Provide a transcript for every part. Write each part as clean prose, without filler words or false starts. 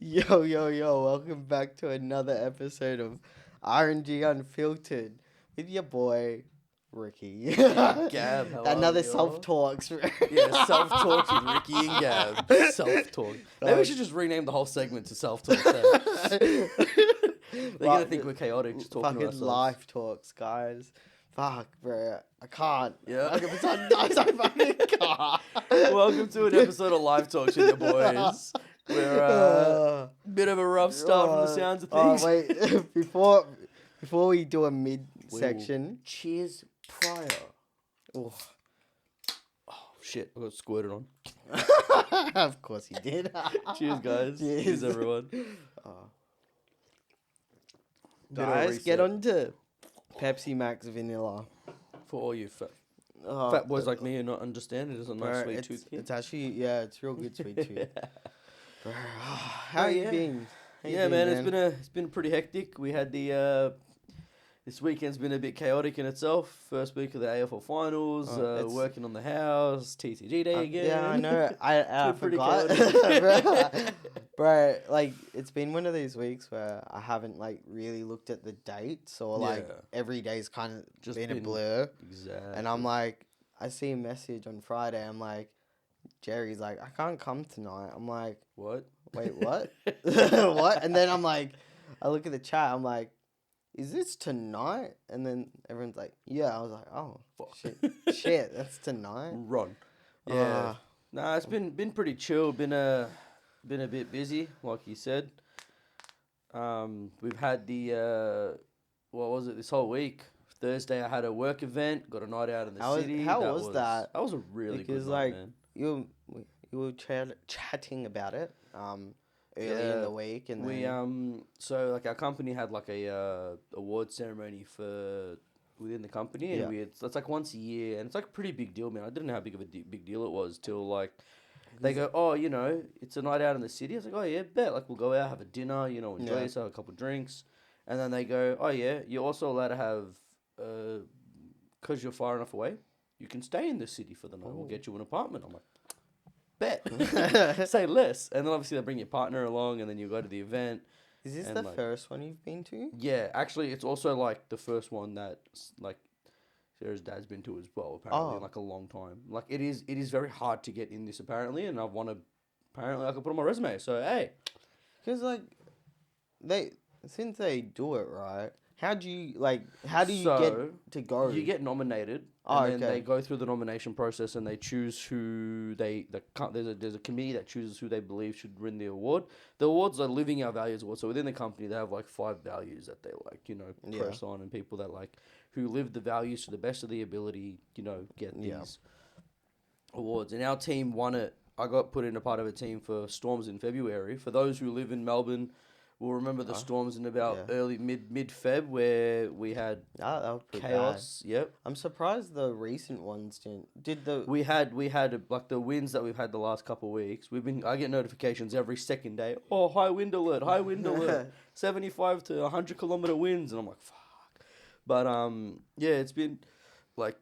Yo, welcome back to another episode of RNG Unfiltered with your boy, Ricky. Gab, how are Another we, y'all? self-talks. Yeah, self-talk with Ricky and Gab. Self-talk. Maybe we should just rename the whole segment to self-talk. They're gonna think we're chaotic just talking to Fucking ourselves. life talks, guys. Fuck, bro. I can't. Yeah. I fucking can't. Welcome to an episode of Live Talks with your boys. We're bit of a rough start from the sounds of things. Oh, wait. Before we do a mid-section. Cheers prior. Oh, shit, I got squirted on. of course he did. Cheers, guys. Cheers, everyone. Guys, get on to Pepsi Max Vanilla. For all you fat boys like me who not understand, it is a nice sweet tooth. It's actually, it's real good sweet tooth. Bro, how you been? It's been pretty hectic. We had this weekend's been a bit chaotic in itself. First week of the AFL finals, working on the house, TCG day again. Yeah, I know. I forgot. Bro, like, it's been one of these weeks where I haven't, like, really looked at the dates or, like, every day's kind of just been a blur. Exactly. And I'm like, I see a message on Friday. I'm like, Jerry's like, I can't come tonight. I'm like, what? Wait, what? What? And then I'm like, I look at the chat. I'm like, is this tonight? And then everyone's like, yeah. I was like, oh, fuck. Shit, that's tonight. Run. Yeah. Nah, it's been pretty chill. Been a bit busy, like you said. We've had what was it this whole week? Thursday I had a work event, got a night out in the city. How was that? That was a really good night, like, man. You were chatting about it early in the week, and then so like our company had like a award ceremony for within the company, and it's like once a year, and it's like a pretty big deal, man. I didn't know how big of a big deal it was till like they go, oh, it's a night out in the city. I was like, oh yeah, bet, like we'll go out, have a dinner, enjoy yourself, a couple of drinks, and then they go, oh yeah, you're also allowed to have because you're far enough away, you can stay in the city for the night. We'll get you an apartment. I'm like, bet. Say less. And then obviously they bring your partner along, and then you go to the event. Is this the first one you've been to? Yeah, actually, it's also like the first one that like Sarah's dad's been to as well. Apparently, in like a long time. Like it is very hard to get in this apparently, and I want to. Apparently, I can put on my resume. So hey, because like since they do it right. How do you get to go? You get nominated, and then they go through the nomination process, and they choose who there's a committee that chooses who they believe should win the award. The awards are Living Our Values Award. So within the company, they have like 5 values that they press on, and people that like who live the values to the best of the ability, get these awards. And our team won it. I got put in a part of a team for Storms in February. For those who live in Melbourne, we'll remember the storms in about early mid-Feb where we had that was chaos. Bad. Yep. I'm surprised the recent ones didn't. We had like the winds that we've had the last couple of weeks. I get notifications every second day. Oh, high wind alert, 75 to 100 kilometer winds, and I'm like, fuck. But it's been like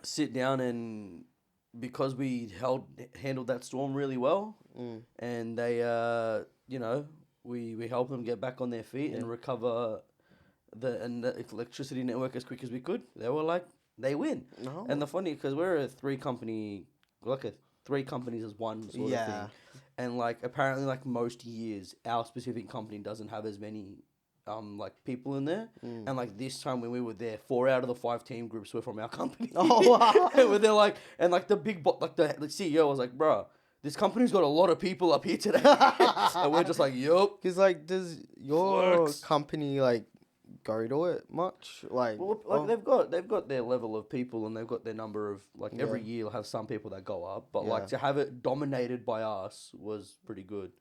sit down, and because we handled that storm really well, and they we helped them get back on their feet and recover the electricity network as quick as we could. They were like, they win. No. And the funny, because we're a 3 companies as one sort of thing. And like apparently like most years, our specific company doesn't have as many like people in there. And like this time when we were there, 4 out of the 5 team groups were from our company. Oh wow. And they're like, and like the big the CEO was like, bro, this company's got a lot of people up here today. And we're just like, yup. Because, like, does your company, like, go to it much? Like, they've got their level of people, and they've got their number of, like, every year you'll have some people that go up. But, like, to have it dominated by us was pretty good.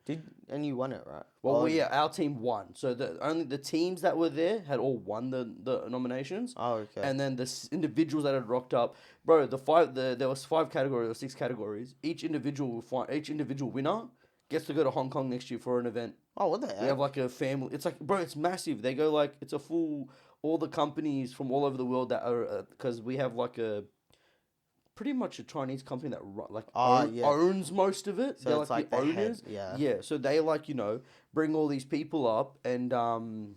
And you won it, right? Well, our team won. So only the teams that were there had all won the nominations. Oh, okay. And then the individuals that had rocked up, bro. There was 5 categories or 6 categories. Each individual winner gets to go to Hong Kong next year for an event. Oh, what the heck? We have like a family. It's like, bro, it's massive. They go like, it's a full, all the companies from all over the world that are, because we have like pretty much a Chinese company that owns most of it. So they're it's like the owners. Head, Yeah. So they like, bring all these people up and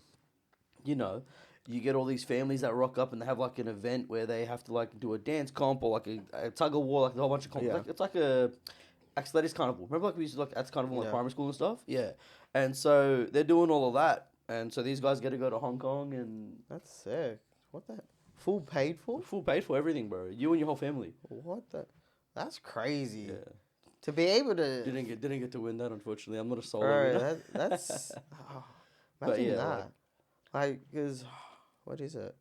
you get all these families that rock up and they have like an event where they have to like do a dance comp or like a tug of war, like a whole bunch of comp. Yeah. Like, it's like a athletics carnival. Remember like we used to like at carnival in primary school and stuff? Yeah. And so they're doing all of that. And so these guys get to go to Hong Kong and that's sick. What the full paid for? Full paid for everything, bro. You and your whole family. What the? That's crazy. Yeah. To be able to didn't get to win that, unfortunately. I'm not a solo bro, winner. that's imagine that. Like, cause what is it?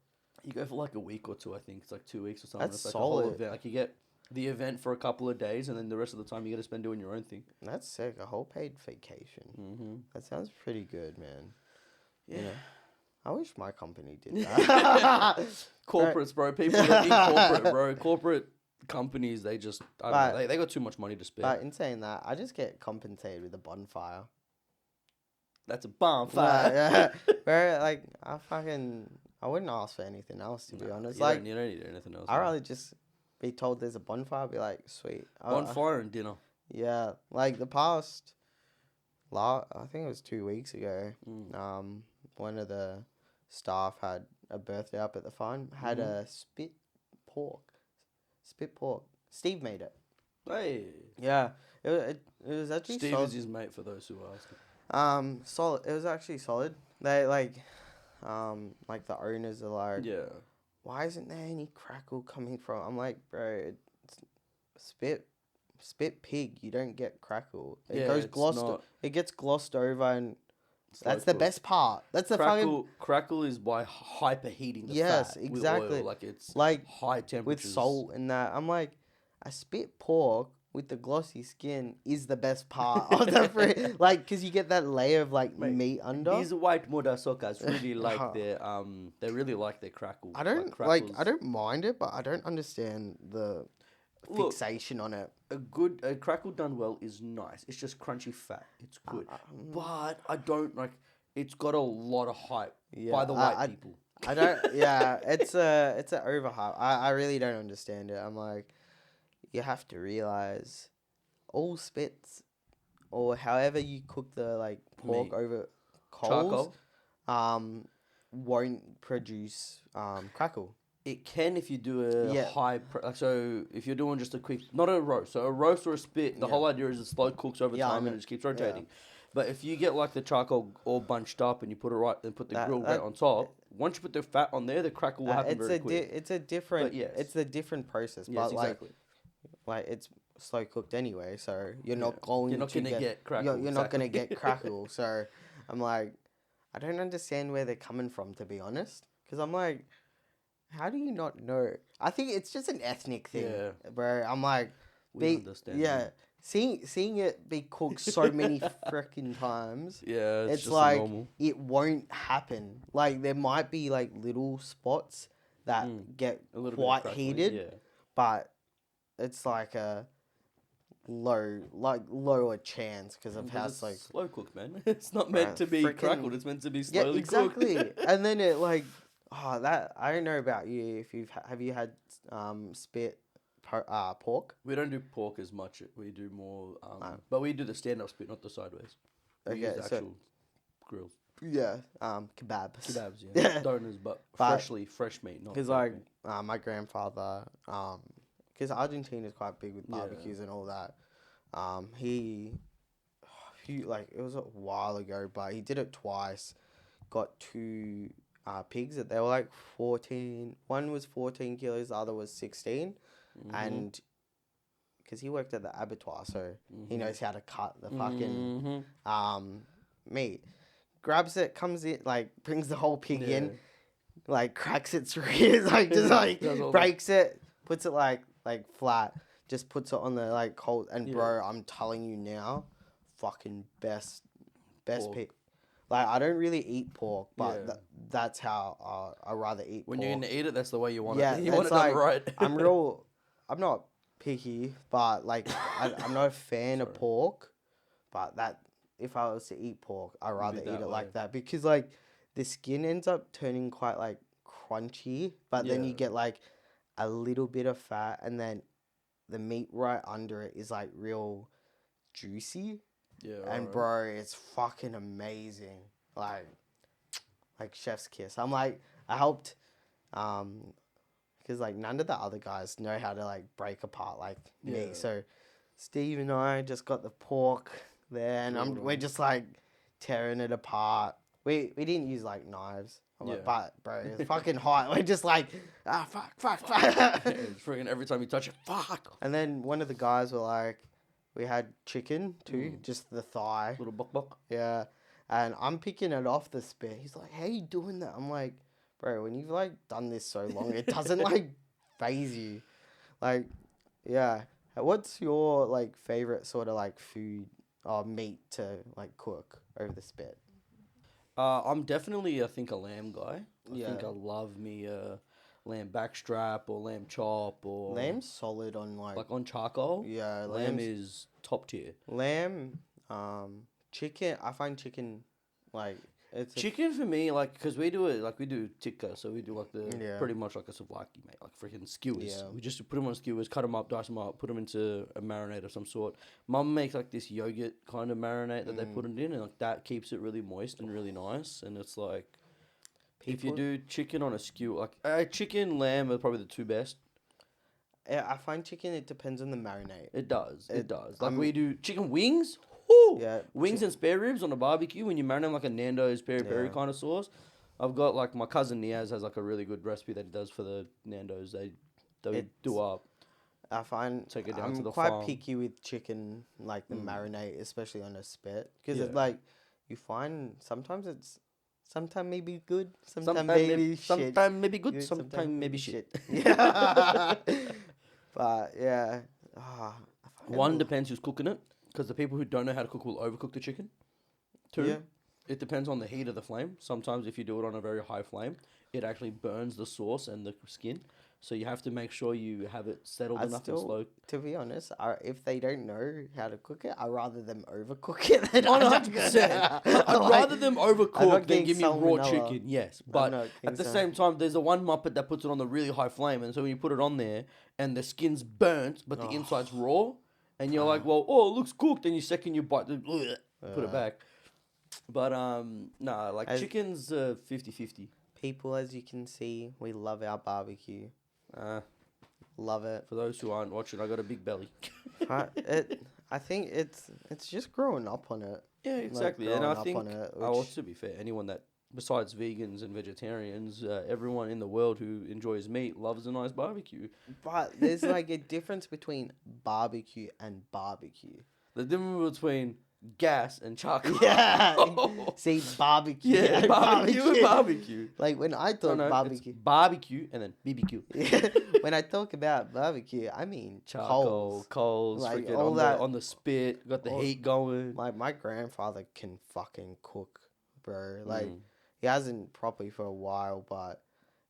You go for like a week or two, I think. It's like 2 weeks or something. That's it's like solid. A whole event. Like you get the event for a couple of days, and then the rest of the time you get to spend doing your own thing. That's sick. A whole paid vacation. Mm-hmm. That sounds pretty good, man. Yeah. I wish my company did that. Corporates, bro. People that in corporate, bro. Corporate companies, they just, I don't know, they got too much money to spend. But in saying that, I just get compensated with a bonfire. That's a bonfire. Bro, like, I wouldn't ask for anything else, to be honest. You like, don't need anything else. I'd rather just be told there's a bonfire, I'd be like, sweet. Bonfire and dinner. Yeah. Like, the past, I think it was 2 weeks ago, one of the staff had a birthday up at the farm, had a spit pork. Steve made it. Hey. Yeah. It was actually Steve solid. is his mate, for those who are asking. Solid. It was actually solid. They like the owners are like, why isn't there any crackle coming from? I'm like, bro, it's spit pig. You don't get crackle. It goes glossed. It gets glossed over, and that's the best part. That's the crackle is by hyperheating the fat. Yes, exactly. With oil. Like it's like high temperatures with salt and that. I'm like, a spit pork with the glossy skin is the best part of the like, because you get that layer of like meat under. These white mudasocas really like their they really like their crackle. I don't I don't mind it, but I don't understand the fixation on it. A crackle done well is nice. It's just crunchy fat. It's good, but I don't like. It's got a lot of hype by the white people. I don't. Yeah, it's an overhype. I really don't understand it. I'm like, you have to realize, all spits, or however you cook the like pork over coals, won't produce crackle. It can if you do a high... so if you're doing just a quick... Not a roast. So a roast or a spit, the whole idea is it slow cooks over time and it just keeps rotating. Yeah. But if you get like the charcoal all bunched up and you put it then put the grill right on top, once you put the fat on there, the crackle will happen very quick. It's a different... It's a different process. Yes, but exactly. Like it's slow cooked anyway, so you're not going to get crackle. You're not going to get crackle. So I'm like, I don't understand where they're coming from, to be honest. Because I'm like... How do you not know? I think it's just an ethnic thing, bro. I'm like, seeing it be cooked so many freaking times. Yeah, it's just like normal. It won't happen. Like there might be like little spots that get quite heated, but it's like a lower chance because of how like slow cooked, man. It's not meant to be crackled. It's meant to be slowly cooked. And then it like. Oh, that I don't know about you. If have you had spit pork? We don't do pork as much. We do more, but we do the stand-up spit, not the sideways. We use the actual grills. Yeah, kebabs. Kebabs, yeah. Donors, but fresh meat. Because like my grandfather, because Argentina is quite big with barbecues and all that. It was a while ago, but he did it twice. Got two. Pigs that they were like 14. One was 14 kilos, the other was 16, and because he worked at the abattoir, so he knows how to cut the fucking meat. Grabs it, comes in, like brings the whole pig in, like cracks its ribs, like just like breaks it, puts it like flat, just puts it on the like cold. And bro, I'm telling you now, fucking best pig. Like, I don't really eat pork, but that's how I rather eat pork. When you're going to eat it, that's the way you want it. Yeah, you want it done right. I'm not picky, but, like, I'm not a fan of pork. But if I was to eat pork, I'd rather eat it like that. Because, like, the skin ends up turning quite, like, crunchy. But then you get, like, a little bit of fat. And then the meat right under it is like real juicy. Yeah. And bro, it's fucking amazing. Like chef's kiss. I'm like, I helped, because like none of the other guys know how to like break apart like me. So Steve and I just got the pork there, and we're just like tearing it apart. We didn't use like knives. Like, but bro, it's fucking hot. We're just like, fuck. It's freaking every time you touch it, fuck. And then one of the guys were like, we had chicken too, just the thigh. Little bok. Yeah. And I'm picking it off the spit. He's like, how you doing that? I'm like, bro, when you've like done this so long, it doesn't like phase you. Like, yeah. What's your like favorite sort of like food or meat to like cook over the spit? I'm definitely, I think, a lamb guy. I think I love me lamb backstrap or lamb chop or... Lamb's solid on like... Like on charcoal? Yeah, lamb is top tier. Lamb, chicken, I find chicken like... Chicken for me, like, because we do it, like, we do tikka, so we do, like, pretty much like a souvlaki, mate, like, freaking skewers. Yeah. We just put them on skewers, cut them up, dice them up, put them into a marinade of some sort. Mum makes, like, this yogurt kind of marinade that they put it in, and, like, that keeps it really moist and really nice, and it's, like, if you do chicken on a skewer, like, chicken, lamb are probably the two best. Yeah, I find chicken, it depends on the marinade. It does. Like, we do chicken wings. Woo! Yeah. Wings and spare ribs on a barbecue when you marinate them like a Nando's peri-peri kind of sauce. I've got, like, my cousin Niaz has, like, a really good recipe that he does for the Nando's. They do up. I find Take it down I'm to the quite farm. picky with chicken, like the marinade, especially on a spit. Because it's like, you find sometimes maybe good, sometimes maybe shit. Sometimes maybe good, sometimes maybe shit. Yeah. But, yeah. One, depends who's cooking it. Because the people who don't know how to cook will overcook the chicken. Two, it depends on the heat of the flame. Sometimes if you do it on a very high flame, it actually burns the sauce and the skin. So you have to make sure you have it settled enough and slow. To be honest, if they don't know how to cook it, I'd rather them overcook it than 100%. I'd rather them overcook than give me raw chicken. Yes, but at the same time, there's a one muppet that puts it on the really high flame, and so when you put it on there, and the skin's burnt, but the inside's raw, and you're like, well, it looks cooked, and you bite, put it back. But like chicken's 50-50. People, as you can see, we love our barbecue. Love it. For those who aren't watching, I got a big belly. I think it's just growing up on it. Yeah, exactly. Like, and I think, to be fair, anyone that, besides vegans and vegetarians, everyone in the world who enjoys meat loves a nice barbecue. But there's like a difference between barbecue and barbecue. The difference between gas and charcoal. Yeah. See, barbecue. Yeah, barbecue and barbecue. Like when I talk barbecue. It's barbecue and then BBQ. Yeah. When I talk about barbecue, I mean charcoal, coals, like all that on the spit, got the heat going. My grandfather can fucking cook, bro. Like he hasn't properly for a while, but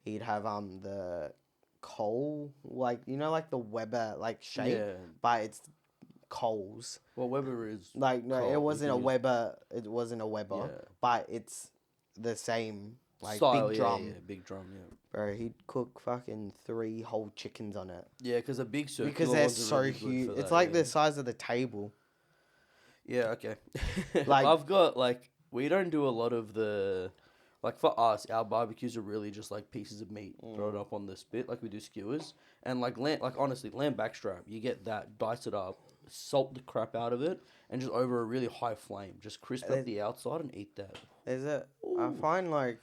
he'd have the coal, like like the Weber like shape, but it's coals. Well, Weber is like no, it wasn't a Weber. It wasn't a Weber, but it's the same like style, big drum. Yeah, big drum. Yeah, bro, he'd cook fucking 3 whole chickens on it. Yeah, because a big circular. Because they're so really huge. It's like the size of the table. Yeah. Okay. Like I've got we don't do a lot of the. Like, for us, our barbecues are really just, like, pieces of meat thrown up on the spit, like we do skewers. And, honestly, lamb backstrap, you get that, dice it up, salt the crap out of it, and just over a really high flame. Just crisp up the outside and eat that. I find,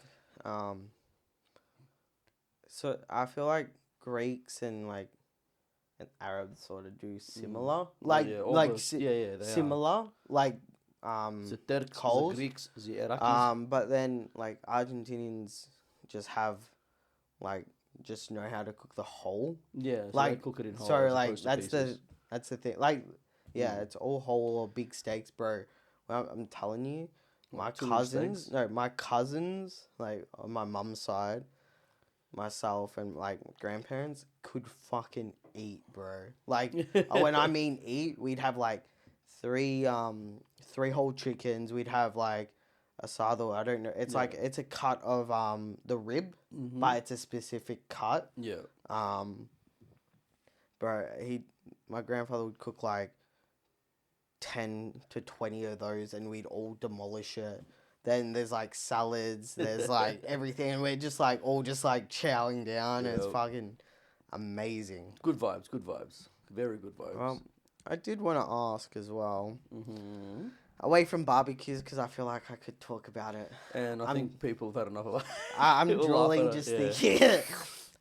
so I feel like Greeks and, and Arabs sort of do similar. Similar. Like, the Turks, coals. the Greeks, the Iraqis. But then Argentinians just have just know how to cook the whole. Yeah, so they cook it in whole. So that's the thing. It's all whole or big steaks, bro. Well, I'm telling you, my cousins, on my mum's side, myself and grandparents could fucking eat, bro. When I mean eat, we'd have three whole chickens. We'd have asado. I don't know. It's it's a cut of the rib, but it's a specific cut. Yeah. Bro, my grandfather would cook like 10 to 20 of those, and we'd all demolish it. Then there's like salads, there's like everything, and we're just like all just like chowing down, and it's fucking amazing. Good vibes. Very good vibes. I did want to ask as well. Mm-hmm. Away from barbecues, because I feel like I could talk about it. And I think people have had enough of it. I'm drooling just thinking it.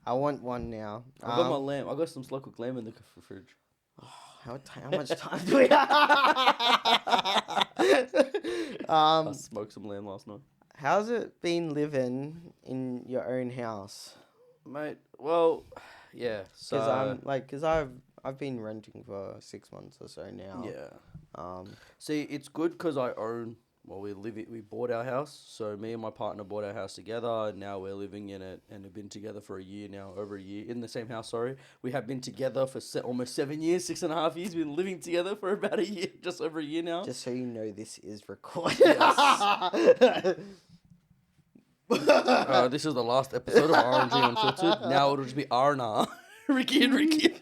I want one now. I've got my lamb. I got some slow cooked lamb in the fridge. Oh, how much time do we have? I smoked some lamb last night. How's it been living in your own house, mate? Well, yeah. Because I've been renting for 6 months or so now. Yeah. See, it's good because I own. Well, we bought our house, so me and my partner bought our house together, and now we're living in it, and have been together for a year now, over a year, in the same house, sorry. We have been together for almost 7 years, 6.5 years, we've been living together for about a year, just over a year now. Just so you know, this is recorded. Yes. This is the last episode of RNG Unfiltered. Now it'll just be R&R. Ricky and Ricky.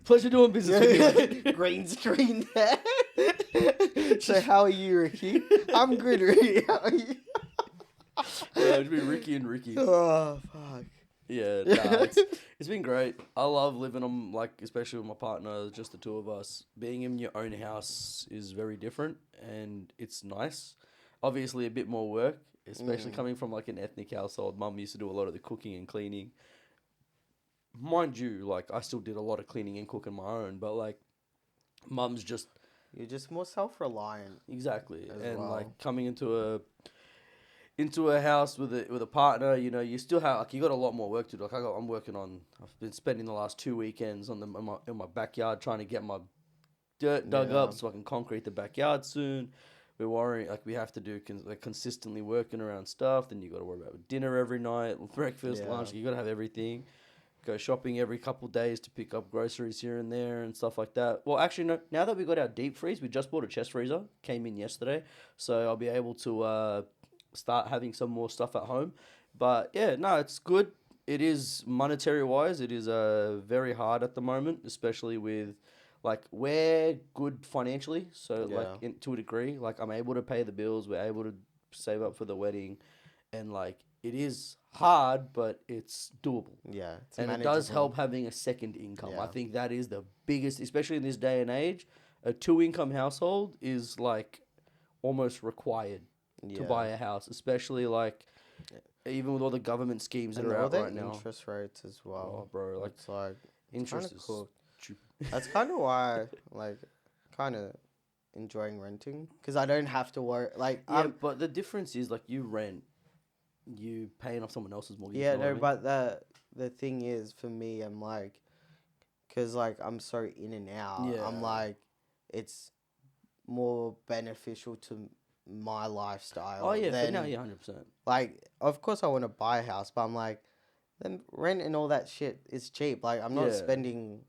Pleasure doing business with you. Green screen there. So how are you, Ricky? I'm good, Ricky. How are you? Yeah, it'd be Ricky and Ricky. Oh, fuck. Yeah, it's been great. I love living on, like, especially with my partner, just the two of us. Being in your own house is very different, and it's nice. Obviously, a bit more work, especially coming from, like, an ethnic household. Mum used to do a lot of the cooking and cleaning. Mind you, like, I still did a lot of cleaning and cooking my own, but, like, Mum's just... You're just more self-reliant. Exactly. And, well, like, coming into a house with a partner, you know, you still have, like, you got a lot more work to do. Like, I've been spending the last 2 weekends in my backyard trying to get my dirt dug up so I can concrete the backyard soon. We're worrying, like, we have to do, consistently working around stuff. Then you got to worry about dinner every night, breakfast, lunch. You got to have everything. Go shopping every couple days to pick up groceries here and there and stuff like that. Well, actually, no. Now that we got our deep freeze, we just bought a chest freezer. Came in yesterday, so I'll be able to start having some more stuff at home. But yeah, no, it's good. It is monetary wise. It is very hard at the moment, especially with, like, we're good financially. So like to a degree, like, I'm able to pay the bills. We're able to save up for the wedding, and like, it is hard, but it's doable. Yeah. And it does help having a second income. Yeah. I think that is the biggest, especially in this day and age. A 2-income household is, like, almost required to buy a house, especially, like, even with all the government schemes that are out right now. Interest rates as well. Oh, bro. Like, it's like, interest is cool. That's kind of why, like, kind of enjoying renting. Because I don't have to worry. Like, but the difference is, like, you rent. You paying off someone else's mortgage. Yeah, no, but the thing is, for me, I'm like, because, like, I'm so in and out. Yeah. I'm like, it's more beneficial to my lifestyle. Oh, yeah, for now, yeah, 100%. Like, of course I want to buy a house, but I'm like, then rent and all that shit is cheap. Like, I'm not spending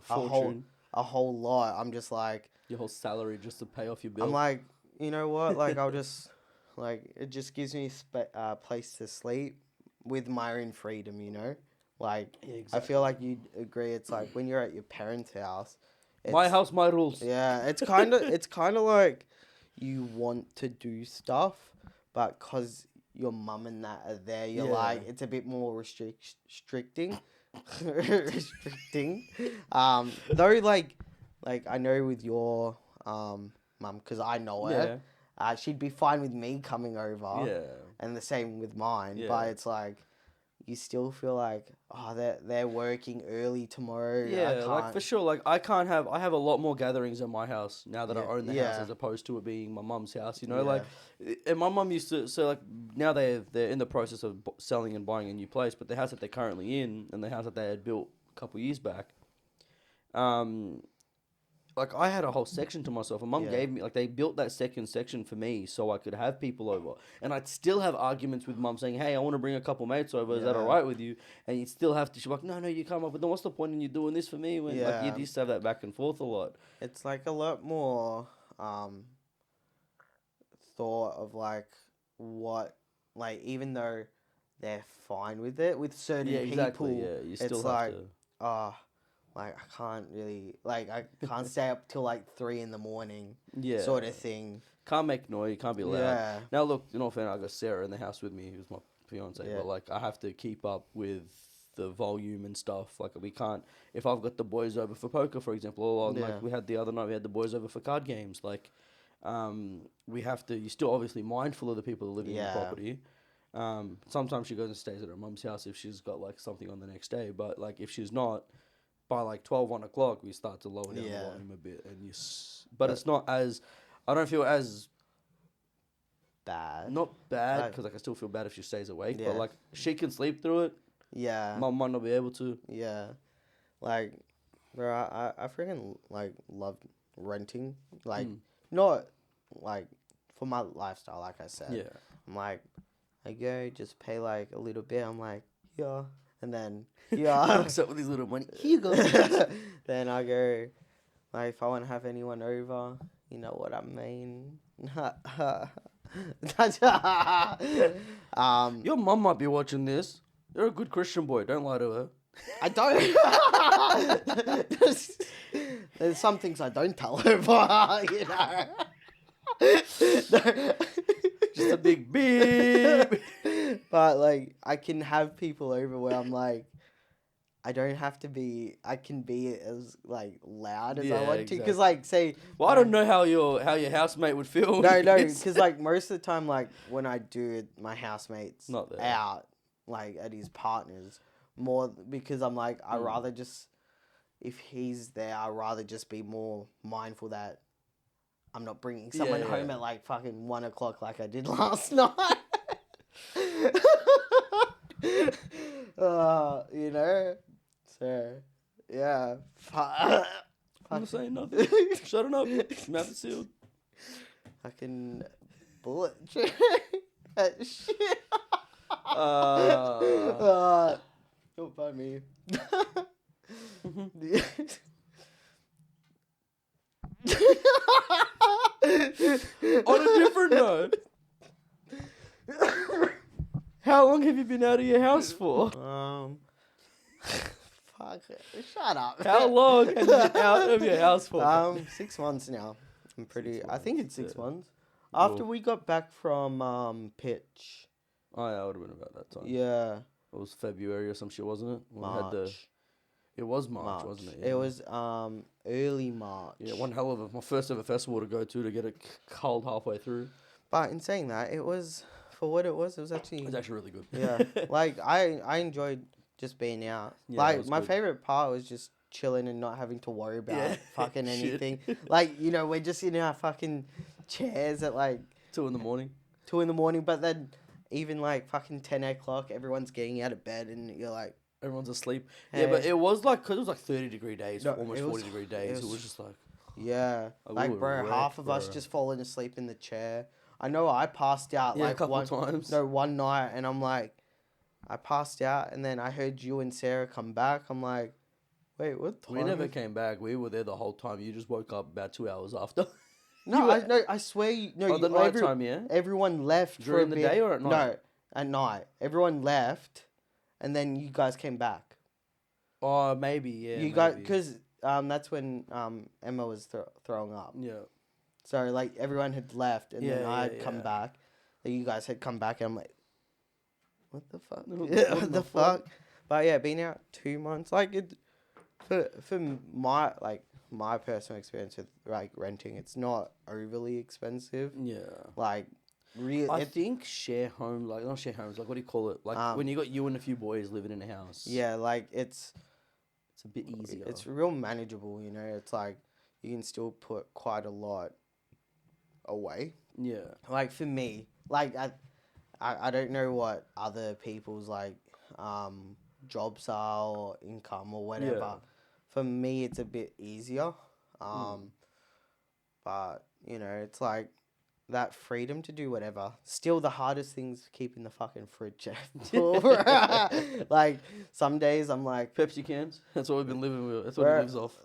a whole lot. I'm just like... Your whole salary just to pay off your bill. I'm like, you know what? Like, I'll just... Like, it just gives me a place to sleep with my own freedom, you know? Like, I feel like you'd agree. It's like when you're at your parents' house. My house, my rules. Yeah, it's kind of like you want to do stuff, but because your mum and that are there, you're like, it's a bit more restricting. Though, like I know with your mum, because I know her. She'd be fine with me coming over. Yeah. And the same with mine. Yeah. But it's like, you still feel like, oh, they're working early tomorrow. Yeah, like, for sure. Like, I have a lot more gatherings in my house now that I own the house, as opposed to it being my mum's house, you know? Like, and my mum used to, so, like, now they're in the process of selling and buying a new place, but the house that they're currently in and the house that they had built a couple years back, like, I had a whole section to myself. And Mum gave me, like, they built that second section for me so I could have people over. And I'd still have arguments with Mum saying, hey, I want to bring a couple mates over. Is that all right with you? And you'd still have to, she's like, no, you come up. But then what's the point in you doing this for me? When like, you used to have that back and forth a lot. It's, like, a lot more thought of, like, what, like, even though they're fine with it. With certain exactly. people, Yeah, you still it's have like, to. like I can't really, like I can't stay up till like 3 a.m, Yeah. sort of thing. Can't make noise. You can't be loud. Yeah. Now look, in all fairness, I got Sarah in the house with me, who's my fiance. Yeah. But like, I have to keep up with the volume and stuff. Like, we can't. If I've got the boys over for poker, for example, or like we had the other night, we had the boys over for card games. Like, we have to. You're still obviously mindful of the people that are living in the property. Sometimes she goes and stays at her mum's house if she's got like something on the next day. But like, if she's not, by like 12, 1 o'clock, we start to lower down the volume a bit. And but it's not as. I don't feel as bad. Not bad, because like I still feel bad if she stays awake. Yeah. But like, she can sleep through it. Yeah. Mum might not be able to. Yeah. Like, bro, I freaking like love renting. Like, not like for my lifestyle, like I said. Yeah. I'm like, I go just pay like a little bit. I'm like, yeah, and then yeah. What's up with these little money? Here you go. Then I go, like, if I want to have anyone over, you know what I mean. Your mum might be watching this. You're a good Christian boy. Don't lie to her. I don't. There's some things I don't tell her, but you know. Just a big beep. But like, I can have people over where I'm like, I don't have to be. I can be as like loud as I want to, because like, say. Well, I don't know how your housemate would feel. No, because like most of the time, like when I do it, my housemate's not there. Out, like at his partner's, more because I'm like, I rather just, if he's there, I rather just be more mindful that I'm not bringing someone home at like fucking 1 o'clock like I did last night. You know. So, yeah. I'm not saying nothing. Shut it up. Mouth is sealed. Fucking bullet that shit. Don't find me. On a different note, how long have you been out of your house for? Fuck it. Shut up. How long have you been out of your house for? 6 months now. I think it's 6 months. After we got back from pitch. Oh yeah, I would have been about that time. Yeah. It was February or some shit, wasn't it? March. It was March, wasn't it? Yeah. It was early March. Yeah, one hell of my first ever festival to go to get it cold halfway through. But in saying that, it was, for what it was actually really good. Yeah. Like I enjoyed just being out. Yeah, like my favorite part was just chilling and not having to worry about fucking anything. Like, you know, we're just in our fucking chairs at like 2 a.m. 2 a.m, but then even like fucking 10 o'clock, everyone's getting out of bed and you're like, everyone's asleep. Hey. Yeah, but it was like, because it was like 30-degree days, almost 40-degree days. It was just like... Yeah. Like, bro, half of us just falling asleep in the chair. I know I passed out like a couple times. No, one night, and I'm like, I passed out, and then I heard you and Sarah come back. I'm like, wait, what time? We never came back. We were there the whole time. You just woke up about 2 hours after. No, I swear you... No, the night time, yeah? Everyone left during the day or at night? No, at night. Everyone left, and then you guys came back. Oh, maybe, yeah. You guys... Because that's when Emma was throwing up. Yeah. So, like, everyone had left, and then I had come back. And you guys had come back, and I'm like, what the fuck? What the fuck? But, yeah, being out 2 months, like, it... For my personal experience with like renting, it's not overly expensive. Yeah. Like, I think share home, like not share homes, like what do you call it? Like when you got you and a few boys living in a house. Yeah, like it's a bit easier. It's real manageable, you know. It's like you can still put quite a lot away. Yeah. Like for me, like I don't know what other people's like jobs are or income or whatever. Yeah. For me, it's a bit easier. But, you know, it's like that freedom to do whatever. Still the hardest thing's keeping the fucking fridge full. Like, some days I'm like... Pepsi cans? That's what we've been living with. That's what it lives off.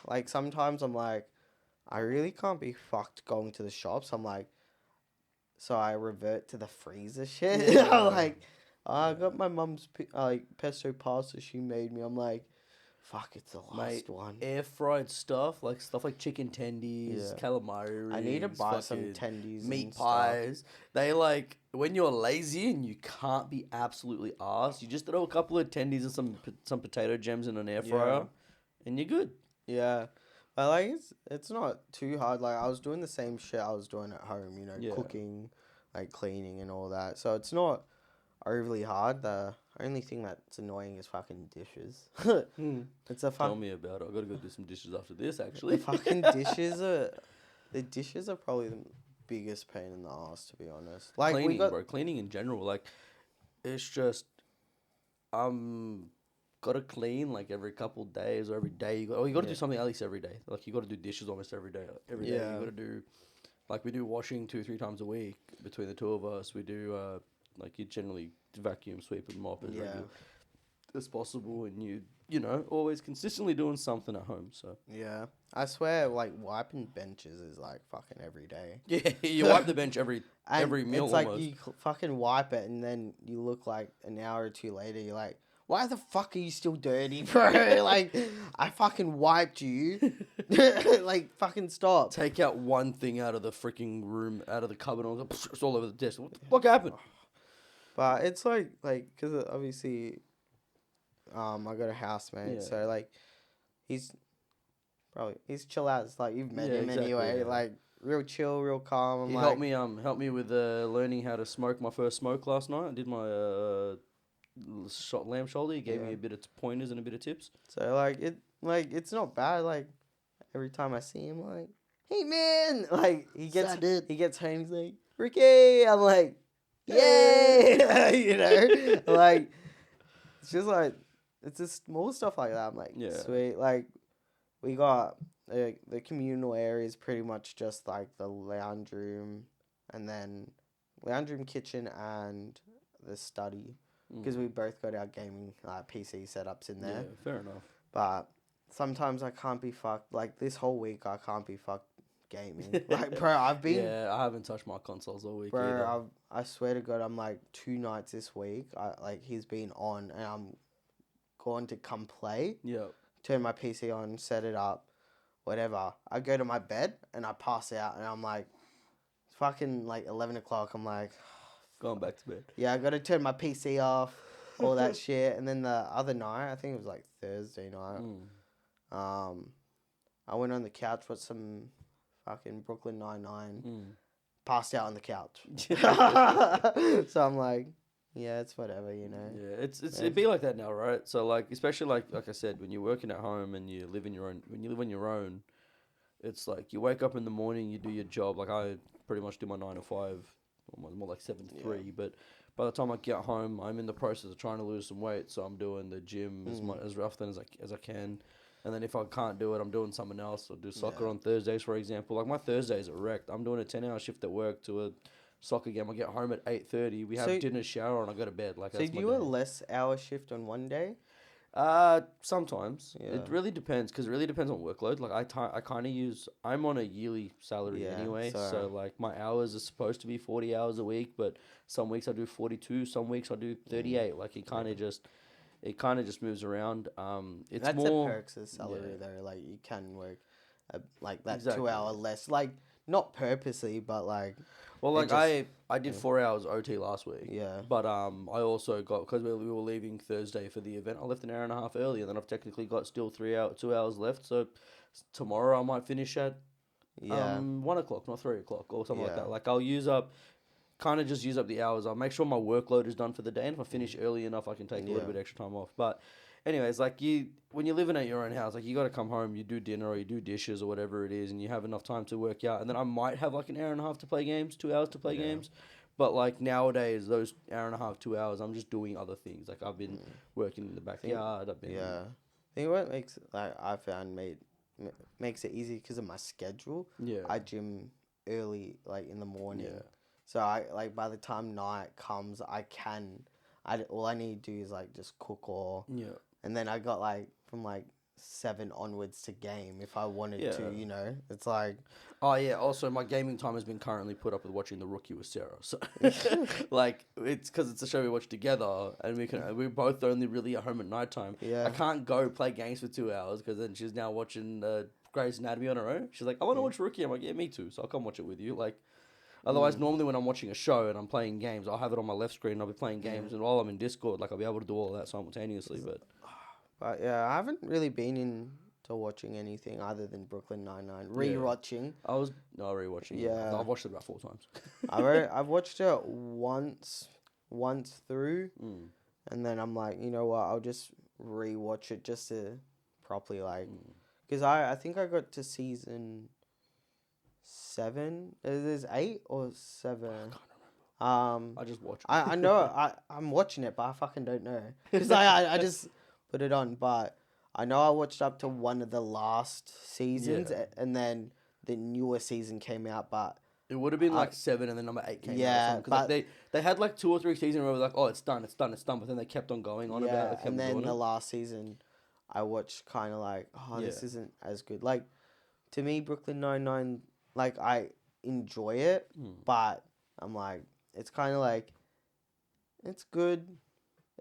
Like, sometimes I'm like, I really can't be fucked going to the shops. I'm like, so I revert to the freezer shit. Yeah. Like, I got my mum's pesto pasta she made me. I'm like, fuck, it's the last one. Air fried stuff like chicken tendies, calamari rings. I need to buy some tendies, meat pies. Stuff. They like when you're lazy and you can't be absolutely arsed, you just throw a couple of tendies and some potato gems in an air fryer, and you're good. Yeah. But like it's not too hard. Like I was doing the same shit I was doing at home, you know, cooking, like cleaning and all that. So it's not overly hard. The only thing that's annoying is fucking dishes. It's a Tell me about it. I gotta go do some dishes after this. Actually, the fucking dishes are probably the biggest pain in the ass, to be honest. Like cleaning, bro. Cleaning in general, like it's just gotta clean like every couple days or every day. You gotta do something at least every day. Like you gotta do dishes almost every day. Every day you gotta do, like we do washing 2-3 times a week between the two of us. We do like you generally vacuum, sweep, and mop as regular as possible, and you know always consistently doing something at home. So I swear like wiping benches is like fucking every day. Yeah, you wipe the bench every meal. It's like you fucking wipe it, and then you look like an hour or two later. You're like, why the fuck are you still dirty, bro? Like, I fucking wiped you. Like, fucking stop. Take out one thing out of the freaking room, out of the cupboard, and it's all over the desk. What the fuck happened? But it's like, because obviously, I got a housemate, so, like, he's chill out. It's like, you've met him anyway. Yeah. Like, real chill, real calm. He helped me with learning how to smoke my first smoke last night. I did my lamb shoulder. He gave me a bit of pointers and a bit of tips. So it's not bad. Like every time I see him, like, hey man, like he gets home, he's like, Ricky. I'm like, yay, you know, like it's just like it's just small stuff like that. I'm like, sweet. Like we got the communal area is pretty much just like the lounge room, and then lounge room, kitchen, and the study. Because we both got our gaming PC setups in there. Yeah, fair enough. But sometimes I can't be fucked. Like, this whole week, I can't be fucked gaming. Like, bro, I've been... Yeah, I haven't touched my consoles all week bro, I swear to God, I'm like 2 nights this week. He's been on, and I'm going to come play. Yeah. Turn my PC on, set it up, whatever. I go to my bed, and I pass out, and I'm like... It's fucking, like, 11 o'clock. I'm like... Going back to bed. Yeah, I got to turn my PC off, all that shit. And then the other night, I think it was like Thursday night, I went on the couch with some fucking Brooklyn Nine-Nine, passed out on the couch. So I'm like, yeah, it's whatever, you know. Yeah, it'd be like that now, right? So like, especially like I said, when you're working at home and you live on your own, it's like you wake up in the morning, you do your job. Like I pretty much do my 9 to 5. More like 7 to 3, but by the time I get home, I'm in the process of trying to lose some weight, so I'm doing the gym as often as I can, and then if I can't do it, I'm doing something else. I'll do soccer on Thursdays, for example. Like my Thursdays are wrecked. I'm doing a 10-hour shift at work to a soccer game. I get home at 8:30. We have dinner, shower, and I go to bed. Like, so do you a less hour shift on one day? Sometimes it really depends because it really depends on workload. Like I kind of I'm on a yearly salary anyway, so like my hours are supposed to be 40 hours a week, but some weeks I do 42, some weeks I do 38. Like it kind of just moves around. It's that's more a perks of salary though. Like you can work like that 2 hour less, like not purposely, but like. Well, like I did 4 hours OT last week. Yeah. But I also got, because we were leaving Thursday for the event, I left an hour and a half early, and then I've technically got still 2 hours left. So tomorrow I might finish at 1 o'clock, not 3 o'clock, or something like that. Like I'll use up the hours. I'll make sure my workload is done for the day, and if I finish early enough, I can take a little bit extra time off. But anyways, like when you're living at your own house, like you got to come home, you do dinner or you do dishes or whatever it is, and you have enough time to work out. And then I might have like an hour and a half to play games, 2 hours to play games. But like nowadays, those hour and a half, 2 hours, I'm just doing other things. Like I've been working in the backyard. I think what makes I found makes it easy because of my schedule. Yeah. I gym early, like in the morning. Yeah. So I by the time night comes, all I need to do is like just cook and then I got like from like 7 onwards to game if I wanted to, you know. It's like... Oh, yeah. Also, my gaming time has been currently put up with watching The Rookie with Sarah. So, like, it's because it's a show we watch together, and we're both only really at home at nighttime. Yeah. I can't go play games for 2 hours because then she's now watching Grey's Anatomy on her own. She's like, I want to watch Rookie. I'm like, yeah, me too. So I'll come watch it with you. Like, otherwise, normally when I'm watching a show and I'm playing games, I'll have it on my left screen and I'll be playing games. And while I'm in Discord, like, I'll be able to do all of that simultaneously. But yeah, I haven't really been into watching anything other than Brooklyn Nine-Nine. Rewatching. Rewatching. Yeah. I've watched it about 4 times. I've watched it once through, Mm. and then I'm like, you know what? I'll just rewatch it just to properly like, because I think I got to season 7. There's 8 or 7. I can't remember. I just watch it. I know I'm watching it, but I fucking don't know because I just put it on. But I know I watched up to one of the last seasons, and then the newer season came out. But it would have been like 7, and then number 8 came out. Yeah, because like they had like 2 or 3 seasons where it was like, oh, it's done, but then they kept on going on about it. And then the last season, I watched kind of like, this isn't as good. Like, to me, Brooklyn Nine-Nine, like, I enjoy it, but I'm like, it's kind of like, it's good.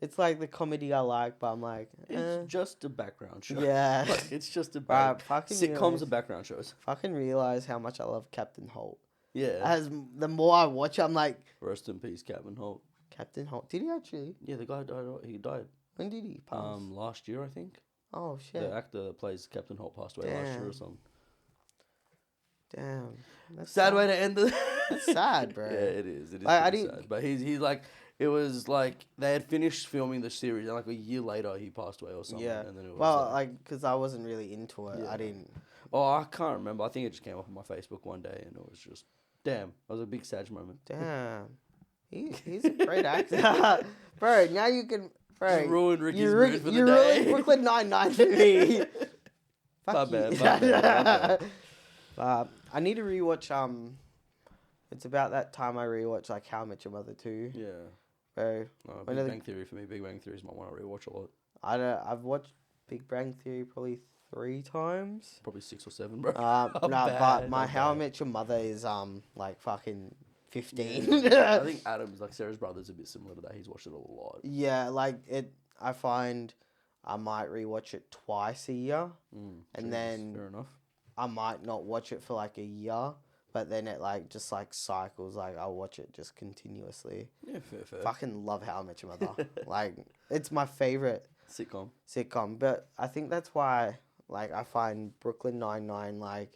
It's like the comedy I like, but I'm like, it's just a background show. Yeah. Like, it's just a sitcoms are background shows. Fucking realize how much I love Captain Holt. Yeah. As the more I watch, I'm like, rest in peace, Captain Holt. Captain Holt. Did he actually? Yeah, the guy died. He died. When did he pass? Last year, I think. Oh shit. The actor that plays Captain Holt passed away last year or something. Damn. That's sad way to end the. That's sad, bro. Yeah, it is. It is sad. But he's like, it was like they had finished filming the series, and like a year later he passed away or something. Yeah. And then it was like, because I wasn't really into it. Yeah. I didn't. Oh, I can't remember. I think it just came up on my Facebook one day, and it was just, damn. It was a big sad moment. Damn. He's a great actor. Bro, now you can. Bro, just ruined Ricky's mood for the day. You ruined Brooklyn Nine-Nine for me. My bad. I need to rewatch. It's about that time I rewatched like How I Met Your Mother too. Yeah. Bro. Big Bang Theory for me. Big Bang Theory is my one I rewatch a lot. I've watched Big Bang Theory probably 3 times. Probably 6 or 7, bro. But my How I Met Your Mother is like fucking 15. Yeah. I think Adam's like Sarah's brother's a bit similar to that. He's watched it a lot. Yeah, like it. I find I might rewatch it twice a year, and then fair enough. I might not watch it for like a year, but then it like just like cycles. Like I'll watch it just continuously. Yeah, fair. Fucking love How I Met Your Mother. Like it's my favorite sitcom. But I think that's why like I find Brooklyn Nine-Nine like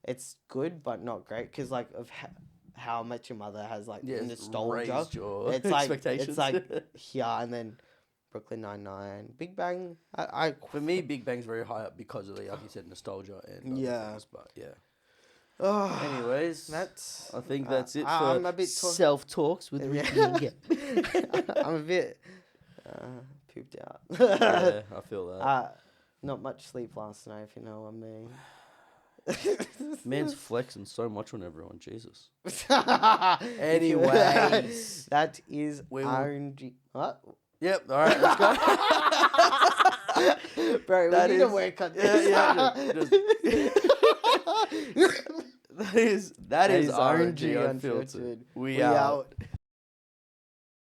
it's good but not great because like of How I Met Your Mother has like nostalgia. It's like expectations. It's like and then Brooklyn Nine-Nine, Big Bang. For me, Big Bang's very high up because of the, like you said, nostalgia and other things, but yeah. Anyways, I think that's it for self-talks with Ricky and Gip. I'm a bit pooped out. Yeah, I feel that. Not much sleep last night, if you know what I mean. Man's flexing so much on everyone, Jesus. Anyways, that is RNG. What? Yep. All right, let's go. Bro, we need to work on this. That is RNG Unfiltered. We out.